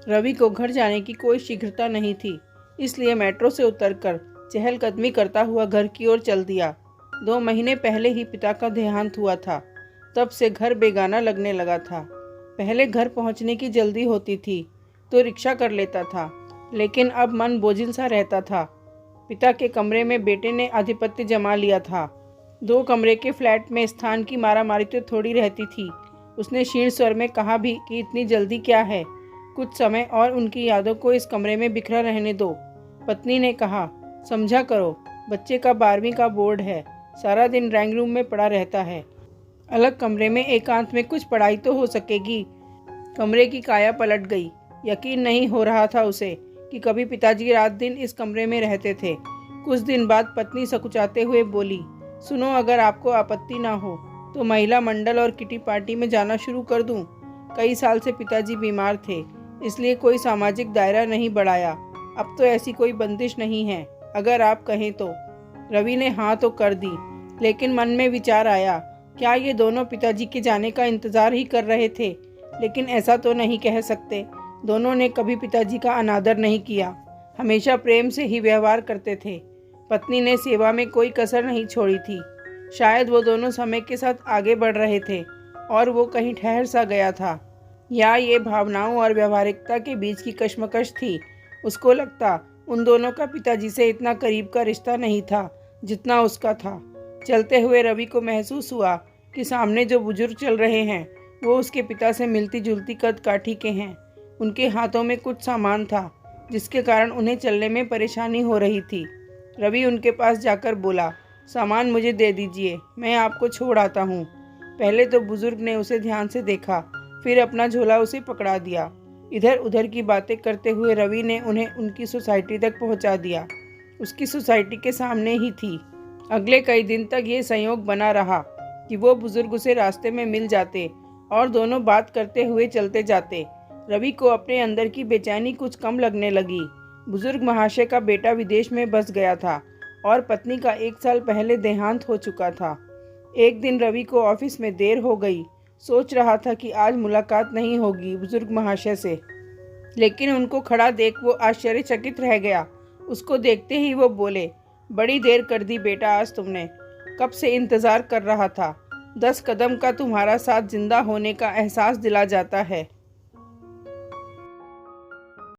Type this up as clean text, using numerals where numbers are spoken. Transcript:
रवि को घर जाने की कोई शीघ्रता नहीं थी, इसलिए मेट्रो से उतरकर चहलकदमी करता हुआ घर की ओर चल दिया। 2 महीने पहले ही पिता का देहांत हुआ था, तब से घर बेगाना लगने लगा था। पहले घर पहुंचने की जल्दी होती थी तो रिक्शा कर लेता था, लेकिन अब मन बोझिल सा रहता था। पिता के कमरे में बेटे ने आधिपत्य जमा लिया था। 2 कमरे के फ्लैट में स्थान की मारामारी तो थोड़ी रहती थी। उसने क्षीण स्वर में कहा भी कि इतनी जल्दी क्या है, कुछ समय और उनकी यादों को इस कमरे में बिखरा रहने दो। पत्नी ने कहा, समझा करो, बच्चे का 12वीं का बोर्ड है, सारा दिन ड्राइंग रूम में पड़ा रहता है। अलग कमरे में एकांत में कुछ पढ़ाई तो हो सकेगी। कमरे की काया पलट गई। यकीन नहीं हो रहा था उसे कि कभी पिताजी रात दिन इस कमरे में रहते थे। कुछ दिन बाद पत्नी सकुचाते हुए बोली, सुनो, अगर आपको आपत्ति ना हो तो महिला मंडल और किटी पार्टी में जाना शुरू कर दूं। कई साल से पिताजी बीमार थे, इसलिए कोई सामाजिक दायरा नहीं बढ़ाया। अब तो ऐसी कोई बंदिश नहीं है, अगर आप कहें तो। रवि ने हाँ तो कर दी, लेकिन मन में विचार आया, क्या ये दोनों पिताजी के जाने का इंतजार ही कर रहे थे? लेकिन ऐसा तो नहीं कह सकते। दोनों ने कभी पिताजी का अनादर नहीं किया, हमेशा प्रेम से ही व्यवहार करते थे। पत्नी ने सेवा में कोई कसर नहीं छोड़ी थी। शायद वो दोनों समय के साथ आगे बढ़ रहे थे और वो कहीं ठहर सा गया था, या ये भावनाओं और व्यवहारिकता के बीच की कश्मकश थी। उसको लगता उन दोनों का पिताजी से इतना करीब का रिश्ता नहीं था जितना उसका था। चलते हुए रवि को महसूस हुआ कि सामने जो बुजुर्ग चल रहे हैं वो उसके पिता से मिलती जुलती कद काठी के हैं। उनके हाथों में कुछ सामान था जिसके कारण उन्हें चलने में परेशानी हो रही थी। रवि उनके पास जाकर बोला, सामान मुझे दे दीजिए, मैं आपको छोड़ आता हूँ। पहले तो बुजुर्ग ने उसे ध्यान से देखा, फिर अपना झोला उसे पकड़ा दिया। इधर उधर की बातें करते हुए रवि ने उन्हें उनकी सोसाइटी तक पहुँचा दिया। उसकी सोसाइटी के सामने ही थी। अगले कई दिन तक ये संयोग बना रहा कि वो बुजुर्ग उसे रास्ते में मिल जाते और दोनों बात करते हुए चलते जाते। रवि को अपने अंदर की बेचैनी कुछ कम लगने लगी। बुजुर्ग महाशय का बेटा विदेश में बस गया था और पत्नी का 1 साल पहले देहांत हो चुका था। एक दिन रवि को ऑफिस में देर हो गई। सोच रहा था कि आज मुलाकात नहीं होगी बुजुर्ग महाशय से, लेकिन उनको खड़ा देख वो आश्चर्यचकित रह गया। उसको देखते ही वो बोले, बड़ी देर कर दी बेटा आज तुमने, कब से इंतज़ार कर रहा था। 10 कदम का तुम्हारा साथ जिंदा होने का एहसास दिला जाता है।